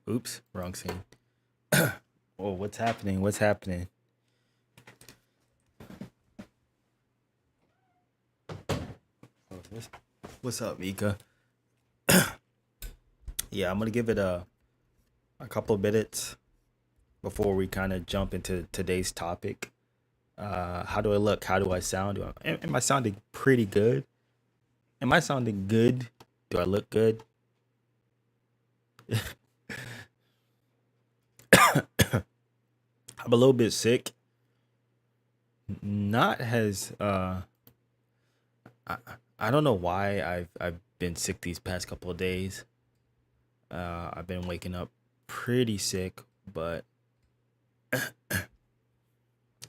Oops, wrong scene. Oh, what's happening? What's happening? What's up, Mika? Yeah, I'm gonna give it a couple of minutes before we kind of jump into today's topic. How do I look? How do I sound? Am I sounding pretty good? Am I sounding good? Do I look good? I'm a little bit sick. Not has I, I don't know why I've been sick these past couple of days. I've been waking up pretty sick, but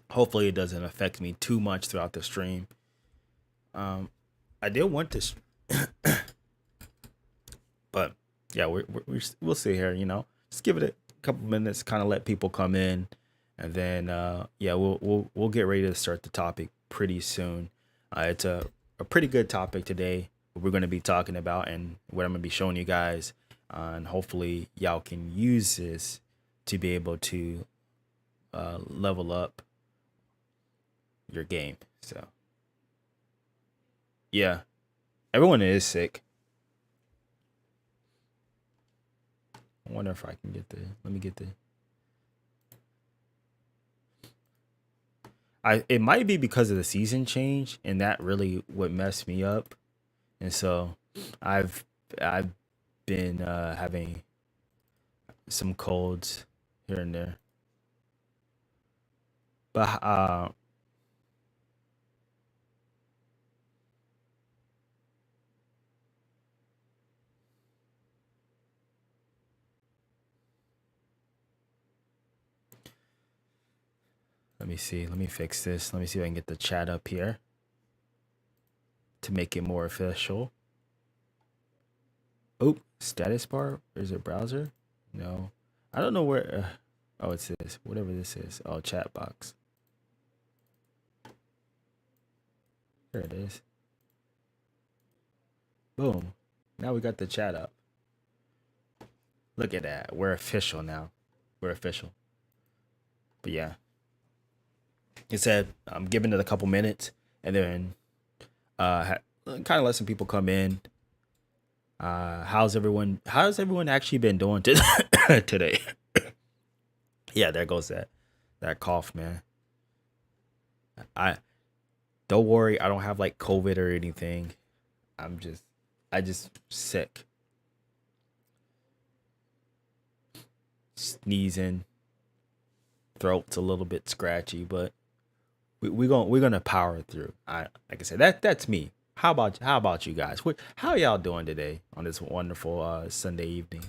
hopefully it doesn't affect me too much throughout the stream. Um, I did want to, but yeah, we'll see here. Just give it a couple minutes, kind of let people come in, and then yeah, we'll get ready to start the topic pretty soon. It's a pretty good topic today. What we're going to be talking about and what I'm going to be showing you guys, and hopefully y'all can use this to be able to level up your game. So yeah, everyone is sick. I wonder if I can get the. Let me get the. It might be because of the season change, and that really what messed me up. And so, I've I've been having some colds here and there. But let me see. Let me fix this. Let me see if I can get the chat up here to make it more official. Oh, status bar. Is it browser? No, I don't know where. Oh, it's this. Whatever this is. Oh, chat box. There it is. Boom. Now we got the chat up. Look at that. We're official now. We're official. But yeah, it said I'm giving it a couple minutes, and then kind of let some people come in. How's everyone? How's everyone actually been doing today? Yeah, there goes that cough, man. I Don't worry, I don't have like COVID or anything. I'm just I just sick, sneezing, throat's a little bit scratchy, but we're gonna power through. I Like I said, that's me. How about you guys? How y'all doing today on this wonderful Sunday evening?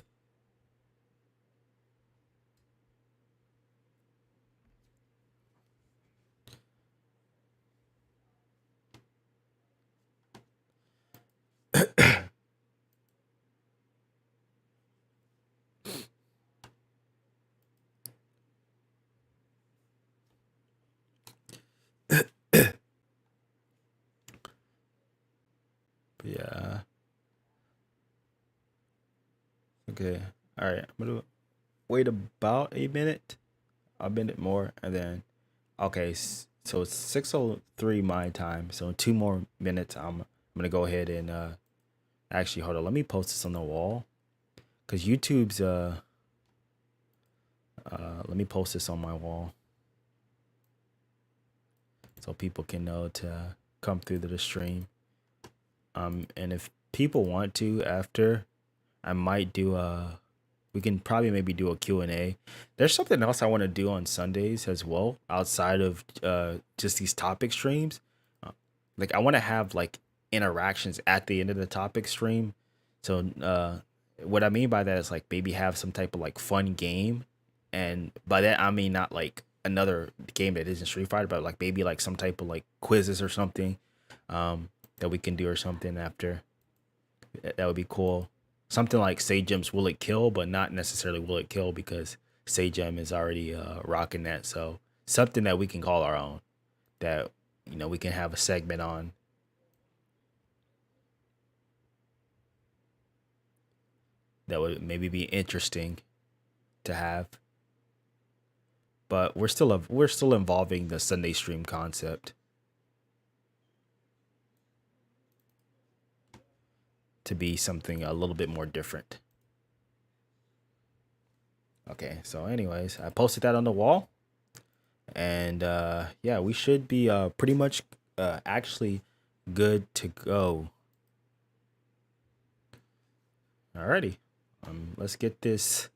Yeah. Okay. All right. I'm gonna wait about a minute, a minute more, and then okay. So it's 6:03 my time. So in 2 more minutes, I'm gonna go ahead and actually hold on. Let me post this on the wall because YouTube's let me post this on my wall so people can know to come through to the stream. And if people want to after, I might do a. We can probably maybe do a Q&A. There's something else I want to do on Sundays as well outside of just these topic streams. Uh, like I want to have like interactions at the end of the topic stream. So what I mean by that is like maybe have some type of like fun game, and by that I mean not like another game that isn't Street Fighter, but like maybe like some type of like quizzes or something that we can do or something after. That would be cool. Something like Sajem's Will It Kill, but not necessarily Will It Kill because Sajem is already rocking that. So something that we can call our own that we can have a segment on that would maybe be interesting. to have. But we're still involving the Sunday stream concept to be something a little bit more different. Okay, so anyways, I posted that on the wall, and yeah, we should be pretty much actually good to go. Alrighty, let's get this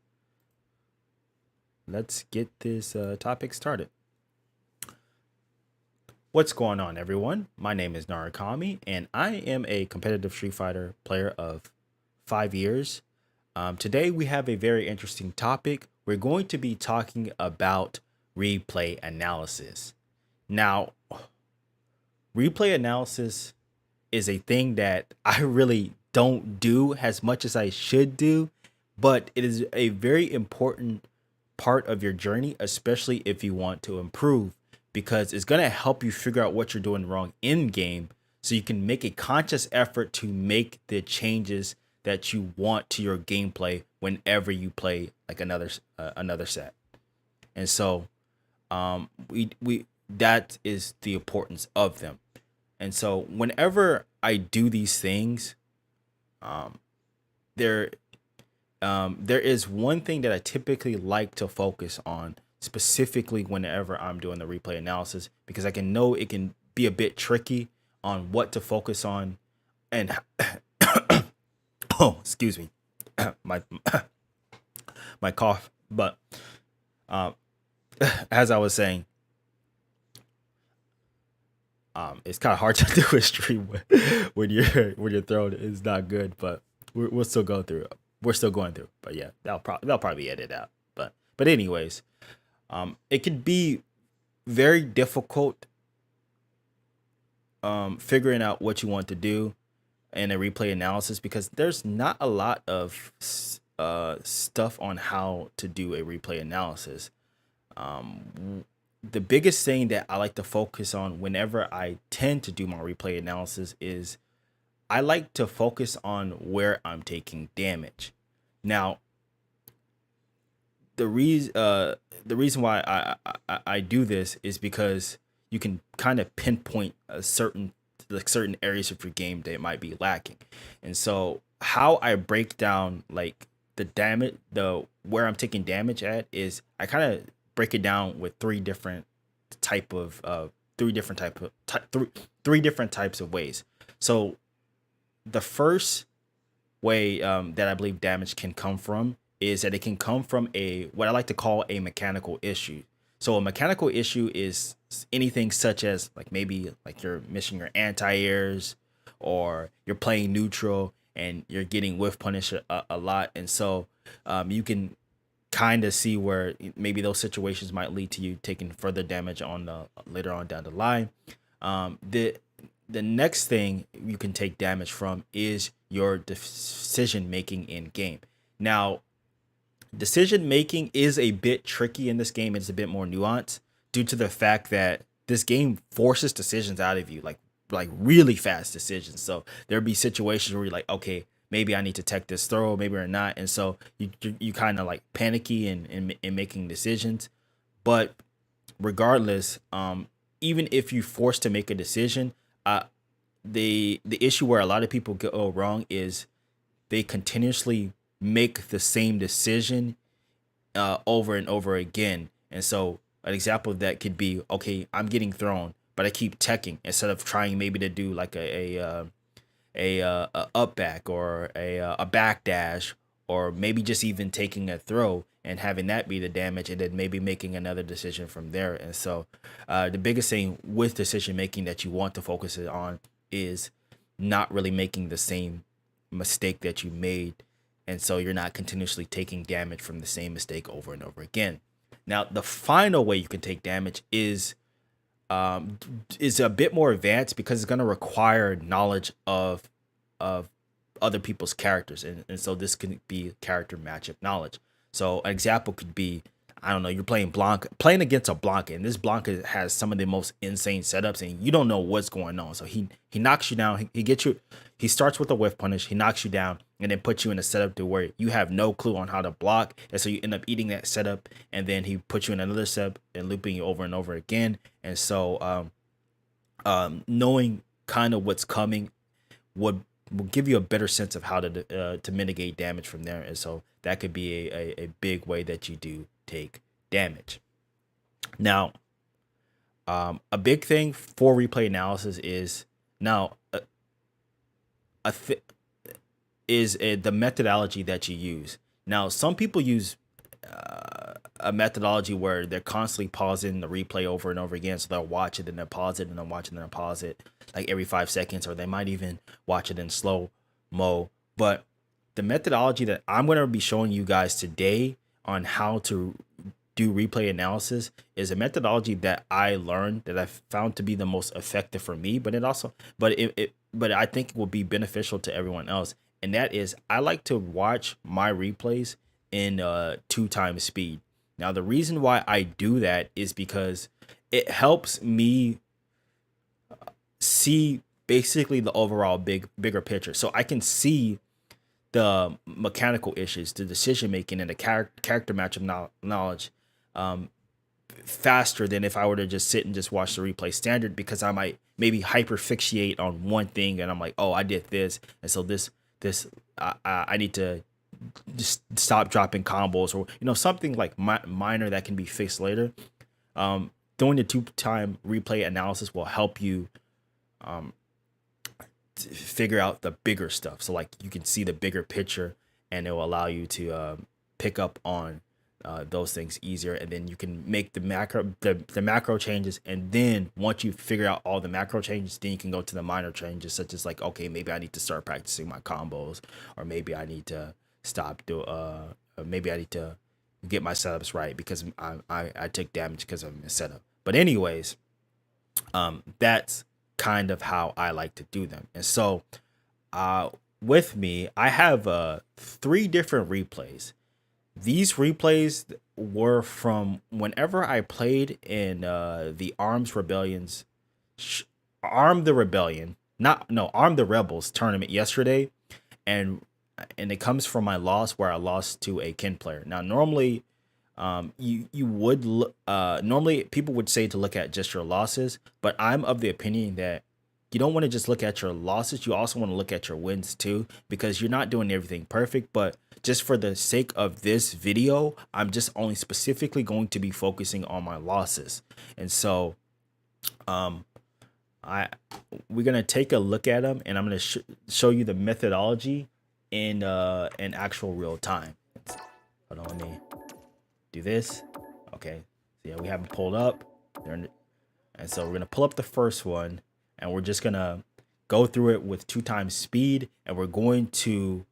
topic started. What's going on, everyone? My name is Narakami, and I am a competitive Street Fighter player of 5 years. Today, we have a very interesting topic. We're going to be talking about replay analysis. Now, replay analysis is a thing that I really don't do as much as I should do, but it is a very important part of your journey, especially if you want to improve, because it's going to help you figure out what you're doing wrong in game so you can make a conscious effort to make the changes that you want to your gameplay whenever you play like another set. And so we that is the importance of them. And so whenever I do these things, there there is one thing that I typically like to focus on, specifically whenever I'm doing the replay analysis, because I can know it can be a bit tricky on what to focus on. And oh, excuse me, my my cough. But as I was saying, it's kind of hard to do a stream when your throat is not good, but we'll still go through it. We're still going through, but yeah, they'll probably edit out. But anyways, it could be very difficult figuring out what you want to do in a replay analysis, because there's not a lot of stuff on how to do a replay analysis. The biggest thing that I like to focus on whenever I tend to do my replay analysis is I like to focus on where I'm taking damage. Now, the reason why I do this is because you can kind of pinpoint certain areas of your game that might be lacking. And so how I break down like the damage, where I'm taking damage at, is I kind of break it down with three different types of ways. So the first way that I believe damage can come from is that it can come from what I like to call a mechanical issue. So a mechanical issue is anything such as like maybe like you're missing your anti-airs, or you're playing neutral and you're getting whiff punish a lot. And so you can kind of see where maybe those situations might lead to you taking further damage later on down the line. The next thing you can take damage from is your decision making in game. Now, decision making is a bit tricky in this game. It's a bit more nuanced due to the fact that this game forces decisions out of you, like really fast decisions. So there'll be situations where you're like, okay, maybe I need to tech this throw, maybe or not. And so you kind of like panicky in making decisions. But regardless, even if you forced to make a decision, the issue where a lot of people go wrong is they continuously make the same decision over and over again. And so an example of that could be, okay, I'm getting thrown, but I keep teching instead of trying maybe to do like a up back or a back dash, or maybe just even taking a throw and having that be the damage, and then maybe making another decision from there. And so the biggest thing with decision making that you want to focus it on is not really making the same mistake that you made. And so you're not continuously taking damage from the same mistake over and over again. Now, the final way you can take damage is a bit more advanced, because it's going to require knowledge of other people's characters. And so this can be character matchup knowledge. So an example could be, I don't know, you're playing Blanca, playing against a Blanca, and this Blanca has some of the most insane setups, and you don't know what's going on. So he knocks you down, he gets you, he starts with a whiff punish, he knocks you down, and then puts you in a setup to where you have no clue on how to block, and so you end up eating that setup, and then he puts you in another setup and looping you over and over again. And so knowing kind of what's coming would will give you a better sense of how to mitigate damage from there, and so that could be a big way that you do take damage. Now, a big thing for replay analysis is now the methodology that you use. Now, some people use a methodology where they're constantly pausing the replay over and over again. So they'll watch it and then pause it and then watch it and then pause it like every 5 seconds, or they might even watch it in slow mo. But the methodology that I'm going to be showing you guys today on how to do replay analysis is a methodology that I learned, that I found to be the most effective for me, but I think it will be beneficial to everyone else. And that is, I like to watch my replays in 2 times speed. Now, the reason why I do that is because it helps me see basically the overall bigger picture. So I can see the mechanical issues, the decision making, and the character matchup knowledge faster than if I were to just sit and just watch the replay standard, because I might maybe hyperfixate on one thing and I'm like, oh, I did this, and so this I need to just stop dropping combos, or something like minor that can be fixed later. Doing the 2-time replay analysis will help you to figure out the bigger stuff. So like you can see the bigger picture, and it will allow you to pick up on those things easier, and then you can make the macro changes. And then once you figure out all the macro changes, then you can go to the minor changes, such as like, okay, maybe I need to start practicing my combos, or maybe I need to maybe I need to get my setups right because I took damage because of my setup. But anyways, that's kind of how I like to do them. And so with me, I have 3 different replays. These replays were from whenever I played in the Arm the Rebels tournament yesterday, and it comes from my loss where I lost to a Kin player. Now, normally, normally people would say to look at just your losses, but I'm of the opinion that you don't want to just look at your losses. You also want to look at your wins too, because you're not doing everything perfect. But just for the sake of this video, I'm just only specifically going to be focusing on my losses. And so we're going to take a look at them, and I'm going to show you the methodology in actual real time. Hold on, let me do this. Okay, so yeah, we have them pulled up. And so we're going to pull up the first one, and we're just going to go through it with 2 times speed, and we're going to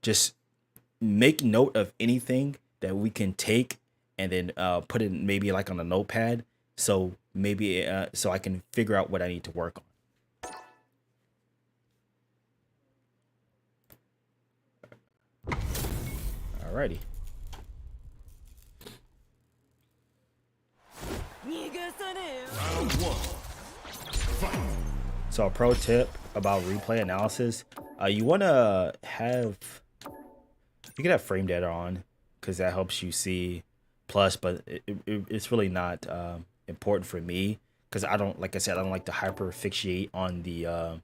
just make note of anything that we can take and then put it maybe like on a notepad, so maybe so I can figure out what I need to work on. Alrighty. So a pro tip about replay analysis, you want to have, you can have frame data on, because that helps you see plus, but it's really not important for me, because I don't, like I said, I don't like to hyperfixate on the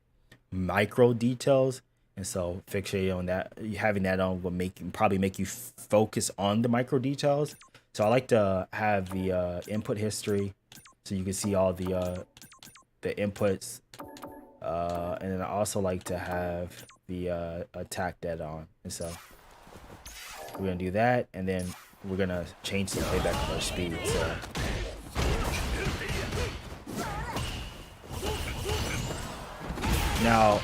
micro details. And so fixating on that, having that on will probably make you focus on the micro details. So I like to have the input history, so you can see all the inputs. And then I also like to have the attack data on. And so we're gonna do that, and then we're gonna change the playback of our speed. So now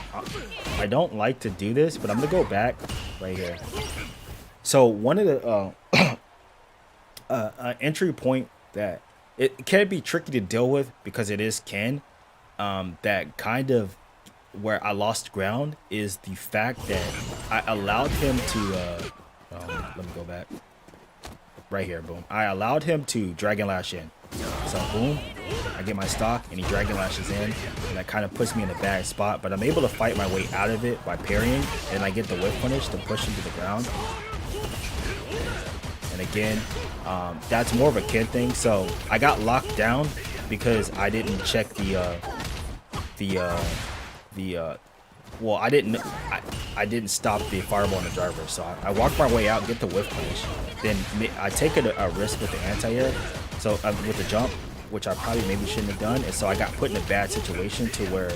I don't like to do this, but I'm gonna go back right here. So one of the entry point that it can be tricky to deal with, because it is Ken, that kind of where I lost ground is the fact that I allowed him to let me go back. right here, boom. I allowed him to Dragon Lash in. So boom, I get my stock and he Dragon Lashes in, and that kind of puts me in a bad spot, but I'm able to fight my way out of it by parrying, and I get the whip punish to push him to the ground. And again, that's more of a kid thing. So I got locked down because I didn't check well, I didn't stop the fireball on the driver. So I walked my way out, get the whiff punish, then I take a risk with the anti-air, so with the jump, which I probably maybe shouldn't have done, and so I got put in a bad situation to where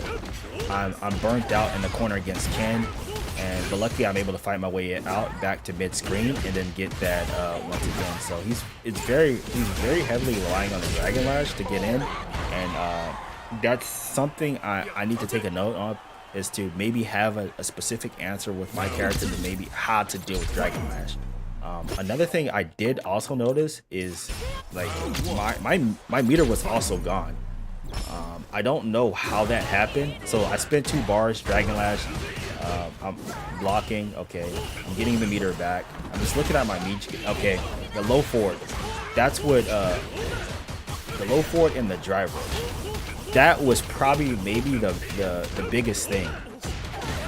I'm burnt out in the corner against Ken. But luckily I'm able to fight my way out back to mid screen and then get that once again. So he's very heavily relying on the Dragon Lash to get in, and that's something I need to take a note of, is to maybe have a specific answer with my character to maybe how to deal with Dragon Lash. Another thing I did also notice is like my meter was also gone. I don't know how that happened. So I spent 2 bars Dragon Lash. I'm blocking. Okay, I'm getting the meter back. I'm just looking at my meter. Okay, the low forward. That's what the low forward and the driver. That was probably maybe the biggest thing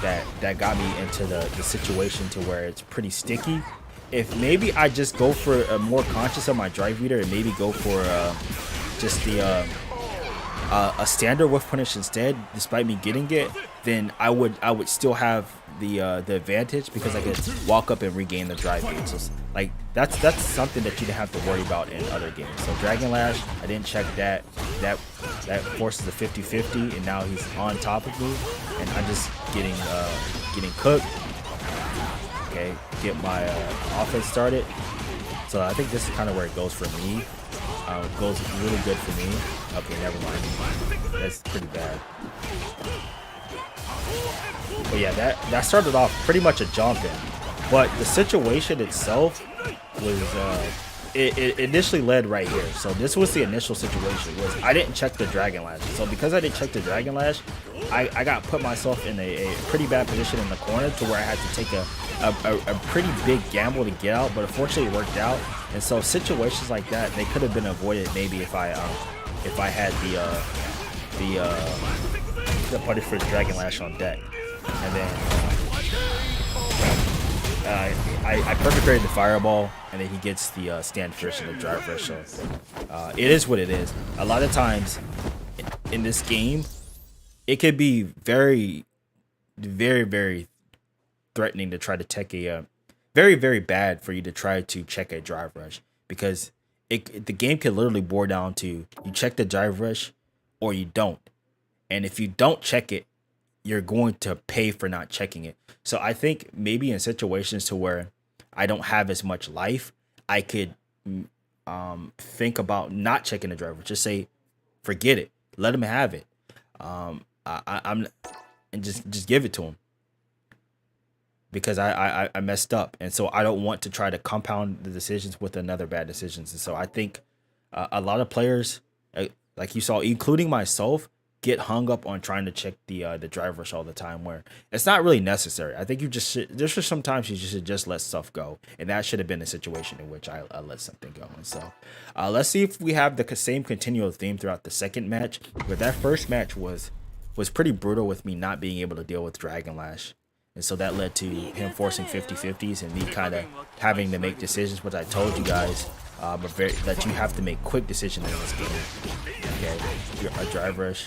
that got me into the situation to where it's pretty sticky. If maybe I just go for a more conscious of my drive meter and maybe go for just the a standard whiff punish instead, despite me getting it, then I would still have the advantage because I could walk up and regain the drive beat. So like that's something that you didn't have to worry about in other games. So Dragon Lash, I didn't check that forces a 50-50, and now he's on top of me, and I'm just getting cooked. Okay, get my offense started. So I think this is kind of where it goes for me. It goes really good for me. Okay, never mind. That's pretty bad. But yeah, that started off pretty much a jump in. But the situation itself was it initially led right here. So this was the initial situation, was I didn't check the Dragon Lash. So because I didn't check the Dragon Lash, I got put myself in a pretty bad position in the corner to where I had to take a pretty big gamble to get out, but unfortunately it worked out. And so situations like that, they could have been avoided maybe if I had the punish for the Dragon Lash on deck. And then I perpetrated the fireball, and then he gets the stand first and the drive first. So it is what it is. A lot of times in this game, it could be very, very, very threatening to try to check a very, very bad for you to try to check a drive rush, because the game can literally boil down to you check the drive rush or you don't. And if you don't check it, you're going to pay for not checking it. So I think maybe in situations to where I don't have as much life, I could think about not checking the driver. Just say, forget it, let him have it. I'm and just give it to him, because I messed up, and so I don't want to try to compound the decisions with another bad decisions. And so I think a lot of players, like you saw, including myself, get hung up on trying to check the drive rush all the time, where it's not really necessary. I think you just should, there's just sometimes you should just let stuff go, and that should have been a situation in which I let something go. And so let's see if we have the same continual theme throughout the second match. But that first match was pretty brutal with me not being able to deal with Dragon Lash. And so that led to him forcing 50-50s and me kind of having to make decisions, which I told you guys that you have to make quick decisions in this game. Okay, a drive rush.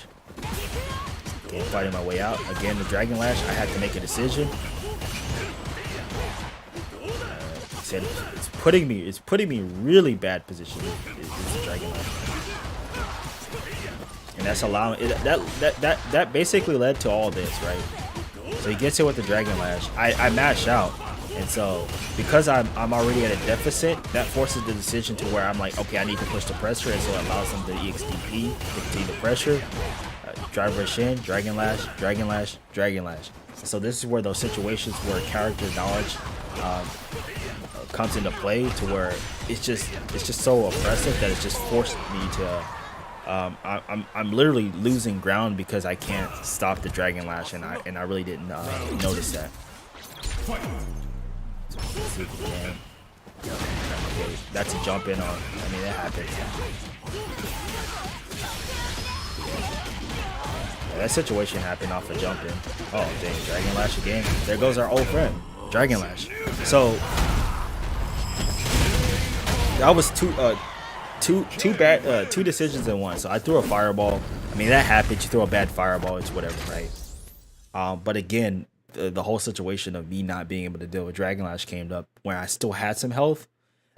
Okay, fighting my way out. Again, the Dragon Lash, I had to make a decision. Said it's putting me in really bad position. It's the Dragon Lash. And that's allowing that basically led to all this, right? So he gets hit with the Dragon Lash. I mash out, and so because I'm already at a deficit, that forces the decision to where I'm like, okay, I need to push the pressure, and so it allows him to EXDP to continue the pressure. Drive rush in, Dragon Lash, Dragon Lash, Dragon Lash. So this is where those situations where character knowledge comes into play, to where it's just so oppressive that it just forced me to. I'm literally losing ground because I can't stop the Dragon Lash, and I really didn't notice that. So let's see if we can. Okay, that's a jump in on. I mean, that happens. Yeah, that situation happened off a jump in. Oh, dang, Dragon Lash again. There goes our old friend, Dragon Lash. So that was two decisions in one. So I threw a fireball. I mean, that happens. You throw a bad fireball, it's whatever, right? But again, the whole situation of me not being able to deal with Dragon Lash came up where I still had some health,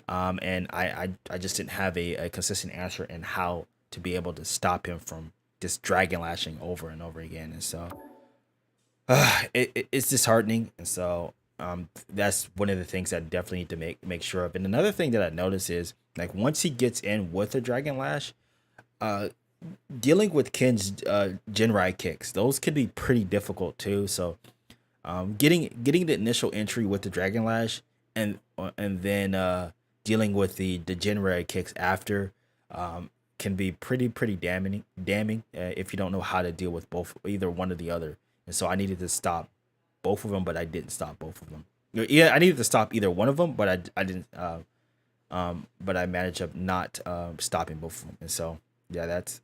and I just didn't have a consistent answer in how to be able to stop him from just Dragon Lashing over and over again. And so it's disheartening. And so that's one of the things I definitely need to make sure of. And another thing that I notice is like once he gets in with the Dragon Lash, uh, dealing with Ken's Jinrai kicks, those could be pretty difficult too. So getting the initial entry with the Dragon Lash and then dealing with the Jinrai kicks after can be pretty damning if you don't know how to deal with both, either one or the other. And so I needed to stop both of them, but I didn't stop both of them. Yeah, I needed to stop either one of them, but I didn't. But I managed up not stopping both of them, and so yeah, that's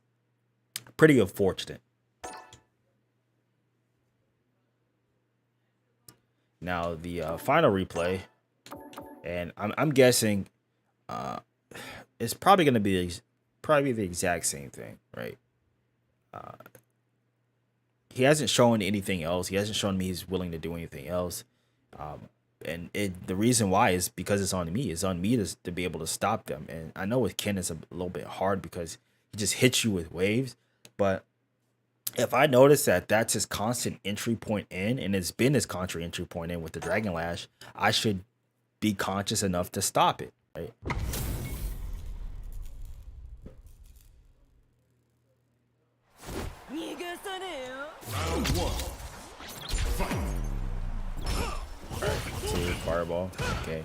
pretty unfortunate. Now the final replay, and I'm guessing uh, it's probably gonna be probably the exact same thing, right? Uh, he hasn't shown anything else. He hasn't shown me he's willing to do anything else. Um, and the reason why is because it's on me. It's on me to be able to stop them. And I know with Ken it's a little bit hard because he just hits you with waves. But if I notice that that's his constant entry point in, and it's been his constant entry point in with the Dragon Lash, I should be conscious enough to stop it, right? Round one. Fight. Two, fireball. Okay.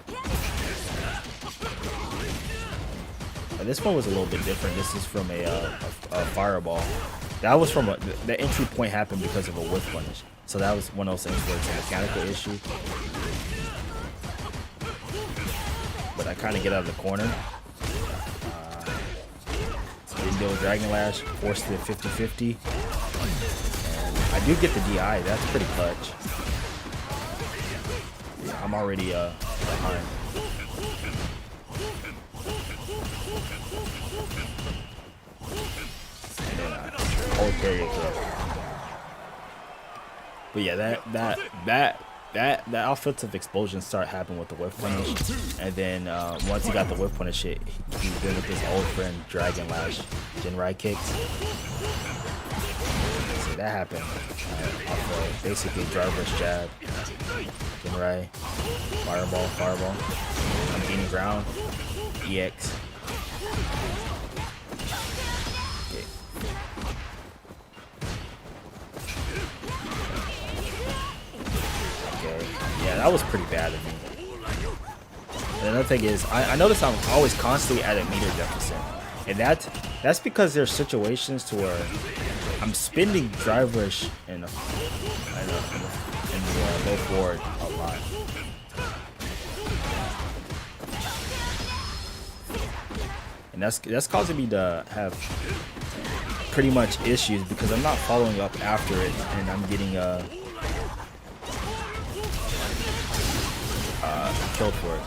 This one was a little bit different. This is from a fireball. That was from the entry point happened because of a whiff punish. So that was one of those things where it's a mechanical issue. But I kind of get out of the corner. Didn't deal with Dragon Lash. Forced it 50-50. And I do get the DI. That's pretty clutch. Yeah, I'm already behind. And then I hold carry throw. But yeah, that offensive explosion start happening with the whiff punish, and then once he got the whiff punish, he went with his old friend Dragon Lash, Jinrai kicks. So that happened off of basically driver's jab, Jinrai, fireball. I'm gaining ground, EX. Yeah, that was pretty bad of me. And another thing is, I notice I'm always constantly at a meter deficit. And that's because there's situations to where I'm spending drive rush in the low forward a lot. And that's causing me to have pretty much issues because I'm not following up after it, and I'm getting killed for it.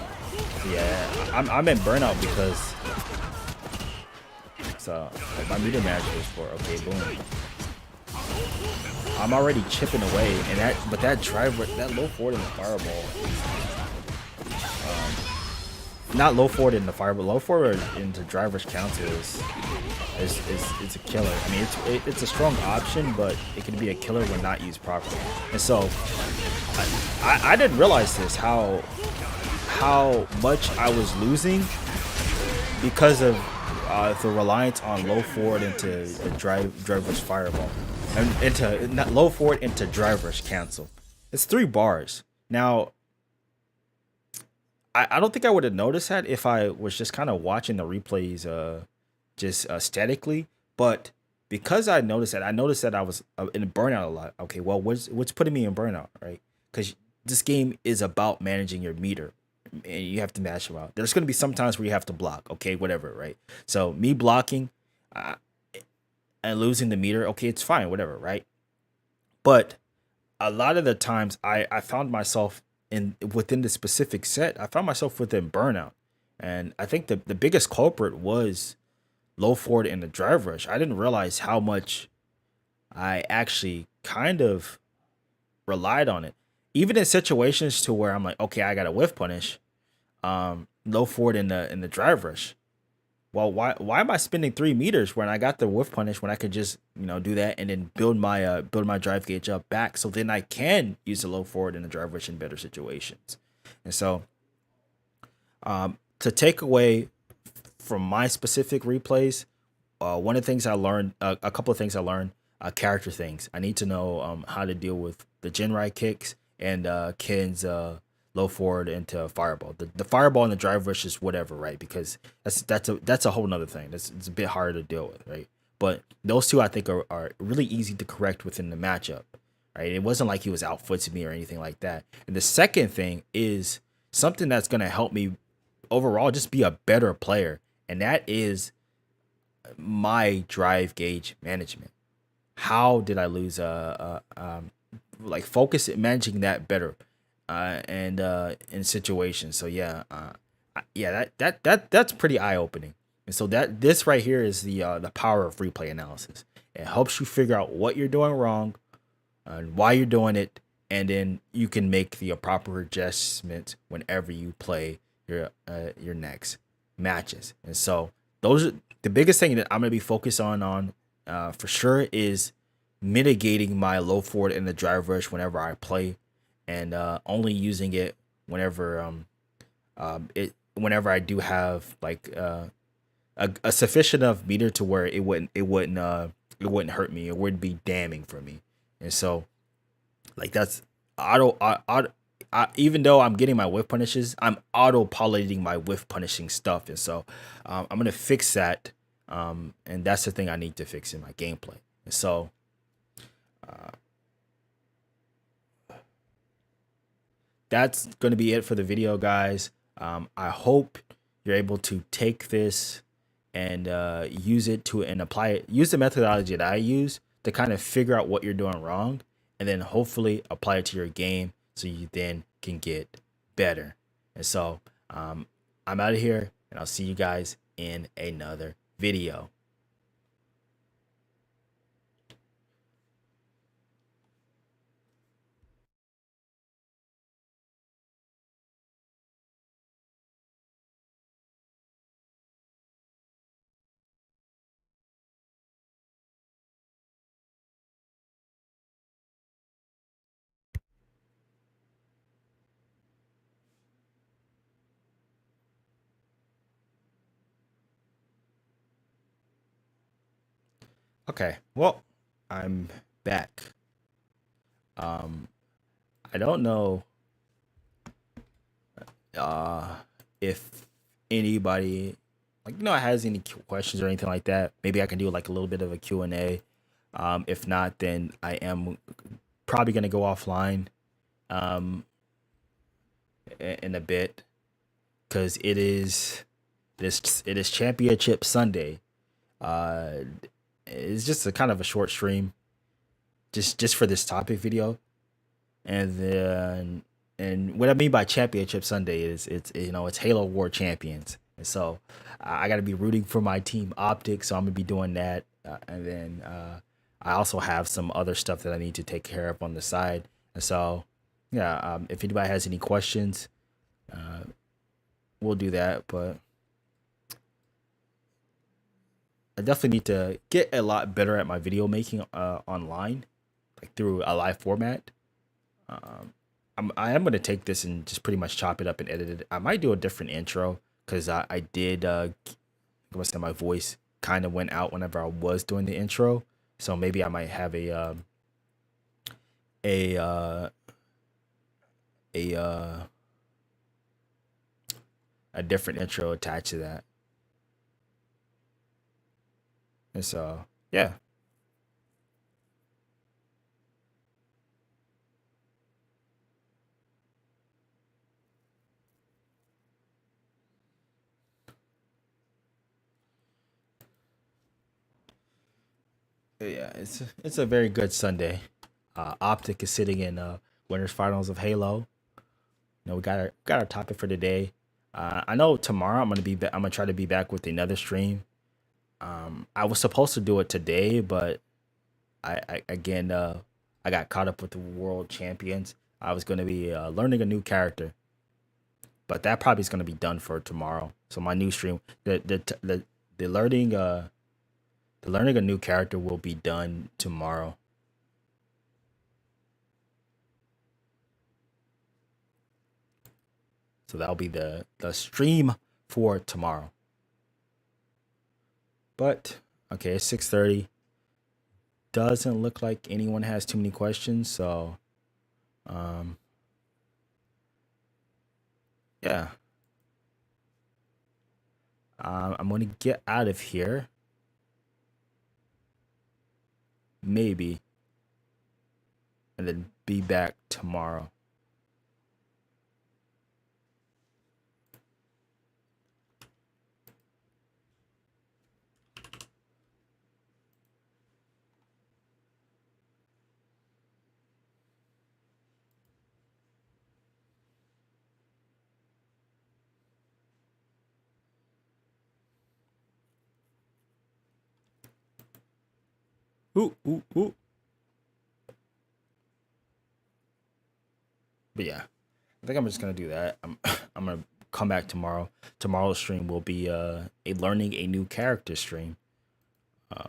So yeah, I'm in burnout because so my meter manager was for okay, boom. I'm already chipping away, and that driver, that low forward in the fireball, not low forward in the fireball, low forward into driver's counter is a killer. I mean, it's a strong option, but it can be a killer when not used properly. And so I didn't realize this, how much I was losing because of the reliance on low forward into the driver's fireball, and into not low forward into driver's cancel. It's 3 bars. Now, I don't think I would have noticed that if I was just kind of watching the replays just statically, but because I noticed that I was in burnout a lot. Okay, well, what's putting me in burnout, right? Because this game is about managing your meter. and you have to match them out. There's going to be some times where you have to block. Okay, whatever, right? So me blocking uh, and losing the meter, okay, it's fine, whatever, right? But a lot of the times I found myself in within the specific set, I found myself within burnout. And I think the biggest culprit was low forward in the drive rush. I didn't realize how much I actually kind of relied on it. Even in situations to where I'm like, okay, I got a whiff punish, low forward in the drive rush. Well, why am I spending 3 meters when I got the whiff punish when I could just do that and then build my drive gauge up back so then I can use the low forward in the drive rush in better situations. And so to take away from my specific replays, one of the things I learned, a couple of things I learned, character things. I need to know how to deal with the Jinrai kicks and Ken's low forward into fireball. The fireball and the drive rush is whatever, right? Because that's a whole nother thing. It's a bit harder to deal with, right? But those two I think are really easy to correct within the matchup, right? It wasn't like he was outfooting me or anything like that. And the second thing is something that's gonna help me overall just be a better player, and that is my drive gauge management. How did I lose like focus at managing that better and in situations. So yeah, yeah, that's pretty eye opening. And so that this right here is the power of replay analysis. It helps you figure out what you're doing wrong and why you're doing it, and then you can make the proper adjustments whenever you play your next matches. And so those are the biggest thing that I'm gonna be focused on for sure is mitigating my low forward in the drive rush whenever I play, and only using it whenever whenever I do have like a sufficient enough meter to where it wouldn't hurt me. It wouldn't be damning for me. And so like that's auto even though I'm getting my whiff punishes, I'm auto piloting my whiff punishing stuff. And so I'm gonna fix that. And that's the thing I need to fix in my gameplay. And so that's going to be it for the video, guys. I hope you're able to take this and use it to and apply it. Use the methodology that I use to kind of figure out what you're doing wrong, and then hopefully apply it to your game so you then can get better. And so I'm out of here, and I'll see you guys in another video. Okay, well, I'm back. Um, I don't know uh if anybody has any questions or anything like that. Maybe I can do like a little bit of a Q&A. If not, then I am probably gonna go offline um in a bit, because it is championship Sunday. uh it's just a kind of a short stream, just for this topic video. And then, and what I mean by Championship Sunday is it's Halo War Champions, and so I got to be rooting for my team Optic, so I'm gonna be doing that, and then I also have some other stuff that I need to take care of on the side, and so yeah, if anybody has any questions, uh, we'll do that. But I definitely need to get a lot better at my video making online, like through a live format. Um, I am gonna take this and just pretty much chop it up and edit it. I might do a different intro because I did. I must say my voice kind of went out whenever I was doing the intro, so maybe I might have a uh, a uh, a different intro attached to that. And so yeah, Yeah, it's a very good Sunday. Optic is sitting in winners finals of Halo. We got our topic for today. I know tomorrow I'm gonna try to be back with another stream. I was supposed to do it today, but I again I got caught up with the world champions. I was gonna be learning a new character, but that probably is gonna be done for tomorrow. So my new stream, the learning the learning a new character will be done tomorrow. So that'll be the stream for tomorrow. But okay, it's 6:30. Doesn't look like anyone has too many questions, so um yeah. I'm gonna get out of here. Maybe. And then be back tomorrow. Ooh, ooh, ooh. But yeah, I think I'm just gonna do that. I'm gonna come back tomorrow. Tomorrow's stream will be a learning a new character stream.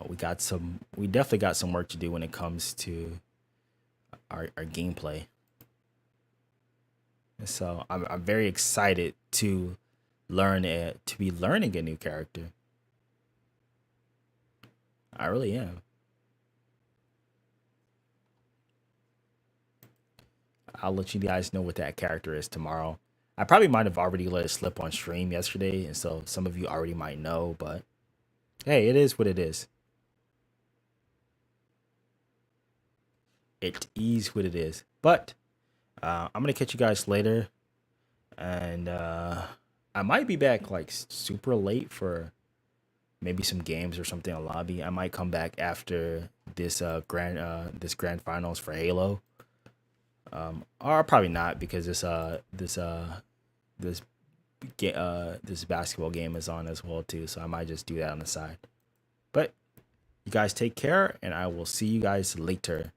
We definitely got some work to do when it comes to our gameplay. And so I'm very excited to to be learning a new character. I really am. I'll let you guys know what that character is tomorrow. I probably might have already let it slip on stream yesterday, and so some of you already might know, but hey, it is what it is. It is what it is. But I'm gonna catch you guys later, and I might be back like super late for maybe some games or something on lobby. I might come back after this grand finals for Halo. Or probably not because this this basketball game is on as well too. So I might just do that on the side. But you guys take care, and I will see you guys later.